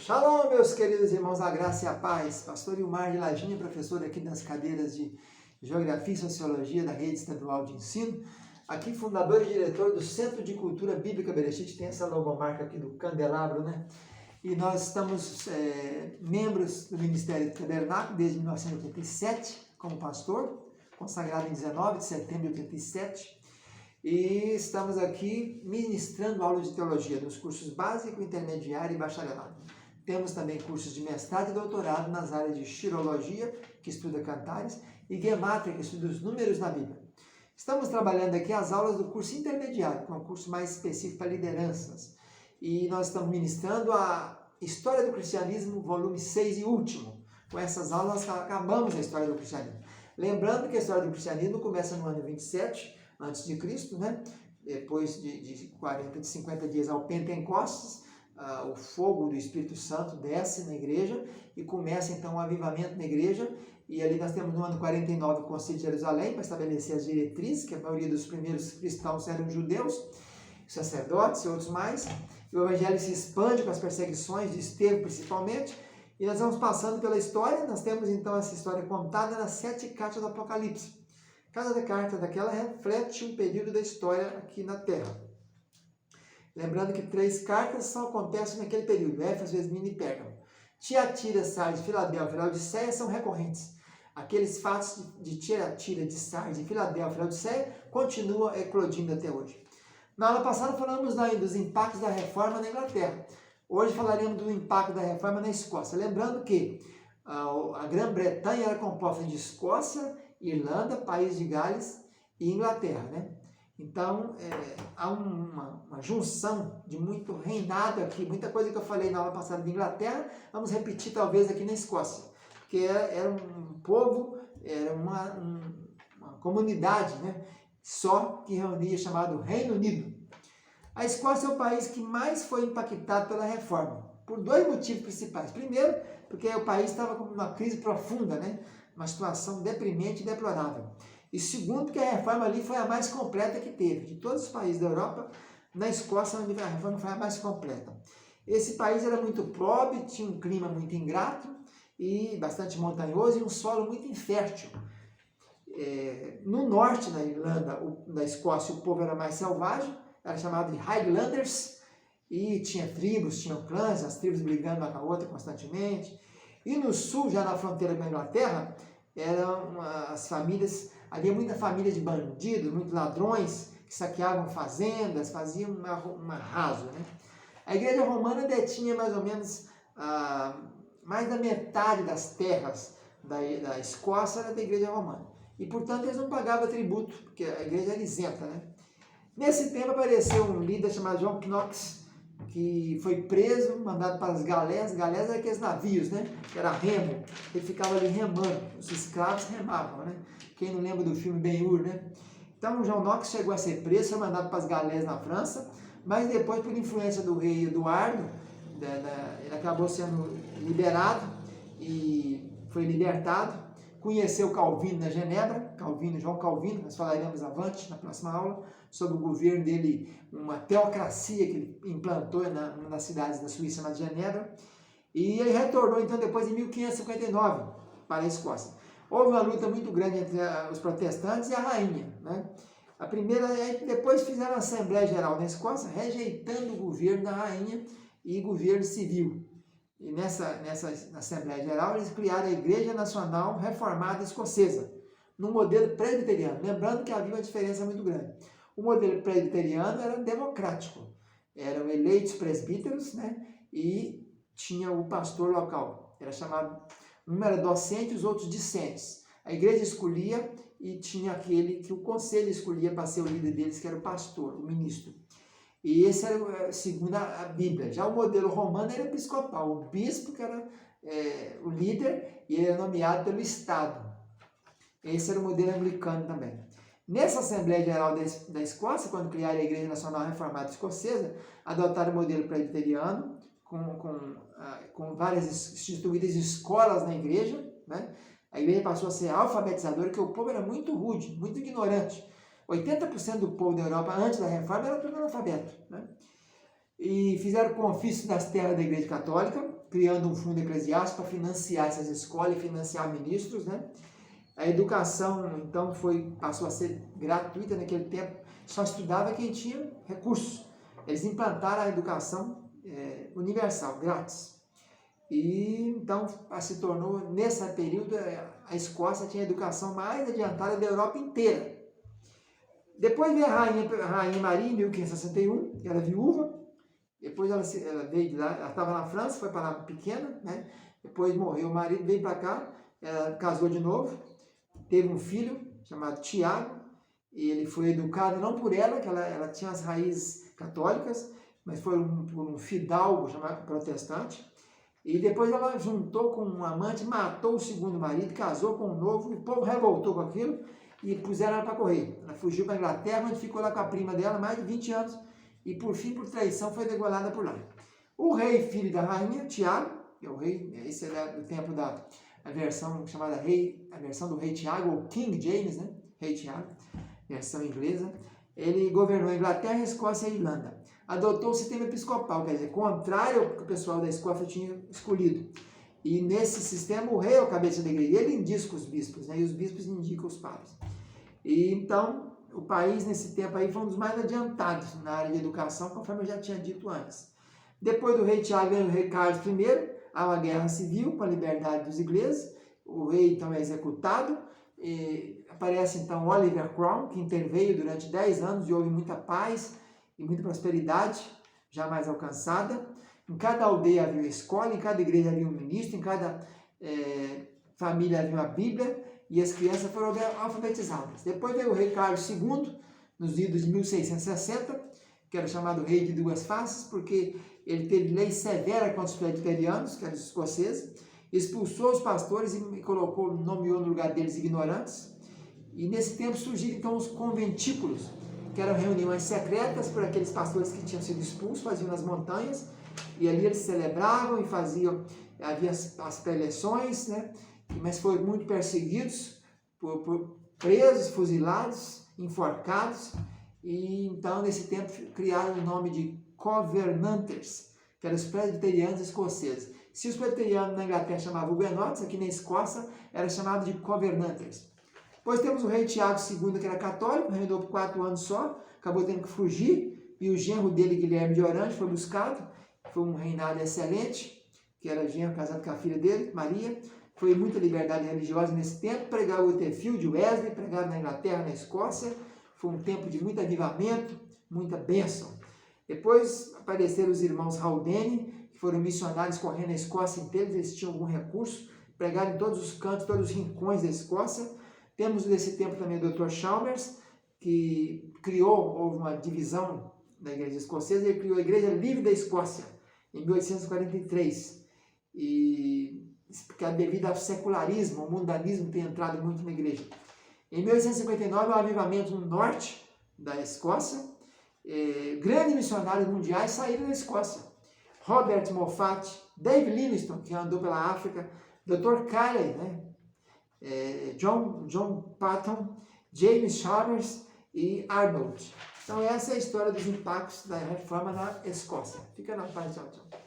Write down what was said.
Shalom, meus queridos irmãos, a graça e a paz. Pastor Ilmar de Lajinha, professor aqui das cadeiras de Geografia e Sociologia da Rede Estadual de Ensino. Aqui, fundador e diretor do Centro de Cultura Bíblica Bereshit. Tem essa logomarca aqui do candelabro, né? E nós estamos membros do Ministério do Tabernáculo desde 1987, como pastor, consagrado em 19 de setembro de 87. E estamos aqui ministrando aulas de teologia nos cursos básico, intermediário e bacharelado. Temos também cursos de mestrado e doutorado nas áreas de xirologia, que estuda cantares, e gemátria, que estuda os números na Bíblia. Estamos trabalhando aqui as aulas do curso intermediário, que é um curso mais específico para lideranças. E nós estamos ministrando a História do Cristianismo, volume 6 e último. Com essas aulas nós acabamos a História do Cristianismo. Lembrando que a História do Cristianismo começa no ano 27 antes de Cristo, né? Depois de 50 dias ao Pentecostes, o fogo do Espírito Santo desce na igreja e começa então o avivamento na igreja. E ali nós temos no ano 49 o Concílio de Jerusalém para estabelecer as diretrizes, que a maioria dos primeiros cristãos eram judeus, sacerdotes e outros mais. E o evangelho se expande com as perseguições de Estevão principalmente. E nós vamos passando pela história. Nós temos então essa história contada nas 7 cartas do Apocalipse. Cada carta daquela reflete um período da história aqui na Terra. Lembrando que 3 cartas só acontecem naquele período: Éfeso, Esmirna e Pérgamo. Tiatira, Sardes, Filadélfia e Laodiceia são recorrentes. Aqueles fatos de Tiatira, de Sardes, de Filadélfia e Laodiceia continuam eclodindo até hoje. Na aula passada falamos dos impactos da reforma na Inglaterra. Hoje falaremos do impacto da reforma na Escócia. Lembrando que a Grã-Bretanha era composta de Escócia, Irlanda, País de Gales e Inglaterra, né? Então, há uma junção de muito reinado aqui, muita coisa que eu falei na aula passada de Inglaterra, vamos repetir talvez aqui na Escócia, porque era um povo, era uma comunidade, né? Só que reunia, chamado Reino Unido. A Escócia é o país que mais foi impactado pela reforma, por 2 motivos principais. Primeiro, porque o país estava com uma crise profunda, né? Uma situação deprimente e deplorável. E segundo, que a reforma ali foi a mais completa que teve. De todos os países da Europa, na Escócia a reforma foi a mais completa. Esse país era muito pobre, tinha um clima muito ingrato, e bastante montanhoso e um solo muito infértil. No norte da Irlanda, da Escócia, o povo era mais selvagem, era chamado de Highlanders, e tinha tribos, tinham clãs, as tribos brigando uma com a outra constantemente. E no sul, já na fronteira com a Inglaterra, eram as famílias, havia muita família de bandidos, muitos ladrões, que saqueavam fazendas, faziam um arraso, né? A Igreja Romana detinha mais ou menos mais da metade das terras da Escócia era da Igreja Romana. E, portanto, eles não pagavam tributo, porque a igreja era isenta, né? Nesse tempo apareceu um líder chamado John Knox, que foi preso, mandado para as galés. Galés eram aqueles navios, né? Que era remo. Ele ficava ali remando. Os escravos remavam, né? Quem não lembra do filme Ben-Hur, né? Então, o John Knox chegou a ser preso, foi mandado para as galés na França, mas depois, por influência do rei Eduardo, ele acabou sendo liberado e foi libertado. Conheceu Calvino na Genebra, João Calvino, nós falaremos avante na próxima aula, sobre o governo dele, uma teocracia que ele implantou numa das cidades da Suíça, chamada Genebra, e ele retornou então depois em 1559 para a Escócia. Houve uma luta muito grande entre os protestantes e a rainha, né? A primeira, depois fizeram a Assembleia Geral na Escócia, rejeitando o governo da rainha e governo civil. E nessa Assembleia Geral eles criaram a Igreja Nacional Reformada Escocesa, no modelo presbiteriano. Lembrando que havia uma diferença muito grande. O modelo presbiteriano era democrático. Eram eleitos presbíteros, né? E tinha o pastor local. Era chamado, um era docente e os outros discentes. A igreja escolhia e tinha aquele que o conselho escolhia para ser o líder deles, que era o pastor, o ministro. E esse era segundo a Bíblia. Já o modelo romano era episcopal. O bispo que era o líder e ele era nomeado pelo Estado. Esse era o modelo anglicano também. Nessa Assembleia Geral da Escócia, quando criaram a Igreja Nacional Reformada Escocesa, adotaram o modelo presbiteriano, com várias instituídas escolas na igreja, né? A igreja passou a ser alfabetizadora, porque o povo era muito rude, muito ignorante. 80% do povo da Europa, antes da reforma, era tudo analfabeto, né? e fizeram confisco das terras da Igreja Católica, criando um fundo eclesiástico para financiar essas escolas e financiar ministros, né? A educação, então, passou a ser gratuita naquele tempo, só estudava quem tinha recursos. Eles implantaram a educação universal, grátis. E então se tornou, nesse período, a Escócia tinha a educação mais adiantada da Europa inteira. Depois veio a Rainha Maria, em 1561, que era viúva. Depois ela veio de lá, ela estava na França, foi para lá pequena, né? Depois morreu o marido, veio para cá, ela casou de novo, teve um filho chamado Tiago, e ele foi educado não por ela, que ela tinha as raízes católicas, mas foi por um fidalgo chamado protestante. E depois ela juntou com um amante, matou o segundo marido, casou com um novo, e o povo revoltou com aquilo e puseram ela para correr. Ela fugiu para a Inglaterra, onde ficou lá com a prima dela mais de 20 anos, e por fim, por traição, foi degolada por lá. O rei, filho da rainha, Tiago, que é o rei, esse é do tempo da versão chamada a versão do rei Tiago, ou King James, né? Rei Tiago, versão inglesa. Ele governou a Inglaterra, a Escócia e a Irlanda. Adotou o sistema episcopal, quer dizer, contrário ao que o pessoal da Escócia tinha escolhido. E nesse sistema, o rei é o cabeça da igreja, ele indica os bispos, né? E os bispos indicam os padres. E então, o país nesse tempo aí foi um dos mais adiantados na área de educação, conforme eu já tinha dito antes. Depois do rei Tiago vem o rei Carlos I, há uma guerra civil com a liberdade dos ingleses, o rei então é executado, e aparece então Oliver Cromwell, que interveio durante 10 anos e houve muita paz e muita prosperidade jamais alcançada. Em cada aldeia havia uma escola, em cada igreja havia um ministro, em cada família havia uma Bíblia, e as crianças foram alfabetizadas. Depois veio o rei Carlos II, nos idos de 1660, que era chamado rei de duas faces, porque ele teve lei severa contra os presbiterianos, que eram os escoceses, expulsou os pastores e nomeou no lugar deles ignorantes. E nesse tempo surgiram então os conventículos, que eram reuniões secretas por aqueles pastores que tinham sido expulsos, faziam nas montanhas, e ali eles celebravam e faziam, havia as preleções, né? Mas foram muito perseguidos, presos, fuzilados, enforcados, e então nesse tempo criaram o nome de Covenanters, que eram os presbiterianos escoceses. Se os presbiterianos na Inglaterra chamavam Huguenotes, aqui na Escócia era chamado de Covenanters. Depois temos o rei Tiago II, que era católico, reinou por 4 anos só, acabou tendo que fugir, e o genro dele, Guilherme de Orange, foi buscado. Foi um reinado excelente, que era genro casado com a filha dele, Maria. Foi muita liberdade religiosa nesse tempo, pregaram Waterfield, Wesley, pregaram na Inglaterra, na Escócia. Foi um tempo de muito avivamento, muita bênção. Depois apareceram os irmãos Haldane, que foram missionários correndo a Escócia inteira, eles tinham algum recurso, pregaram em todos os cantos, todos os rincões da Escócia. Temos nesse tempo também o Dr. Chalmers, que houve uma divisão da igreja escocesa, ele criou a Igreja Livre da Escócia, em 1843, devido ao secularismo, ao mundanismo tem entrado muito na igreja. Em 1859, há um avivamento no norte da Escócia, grandes missionários mundiais saíram da Escócia. Robert Moffat, Dave Livingstone, que andou pela África, Dr. Carey, né? John Patton, James Chalmers e Arnold. Então essa é a história dos impactos da reforma na Escócia. Fica na paz, tchau, tchau.